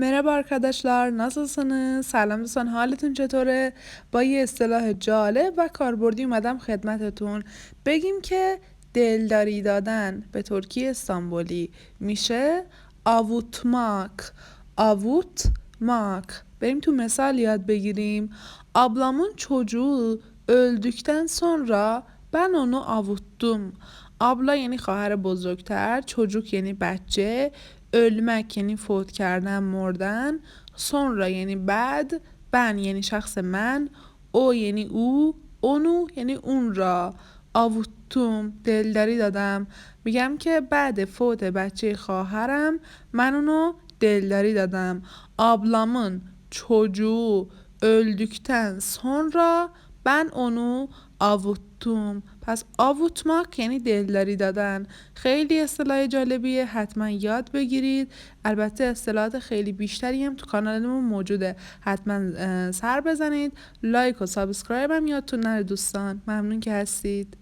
Merhaba arkadaşlar, nasılsınız؟ سلام دوستان، حالتون چطوره؟ با یه اصطلاح جالب و کاربردی اومدم خدمتتون. بگیم که دلداری دادن به ترکی استانبولی میشه avutmak. Avutmak. بریم تو مثال یاد بگیریم. Ablamın çocuğu öldükten sonra ben onu avuttum. Abla یعنی خواهر بزرگتر، çocuk یعنی بچه، ölmek یعنی فوت کردن، مردن، sonra یعنی بعد، ben یعنی شخص من، o یعنی او، اونو یعنی اون را. avuttum دلداری دادم. میگم که بعد فوت بچه خواهرم من اونو دلداری دادم. ablamın çocuğu öldükten sonra ben onu avuttum. پس avutmak یعنی دلداری دادن. خیلی اصطلاح جالبیه، حتما یاد بگیرید. البته اصطلاحات خیلی بیشتری هم تو کانالمون موجوده، حتما سر بزنید. لایک و سابسکرایب هم یادتون نره دوستان. ممنون که هستید.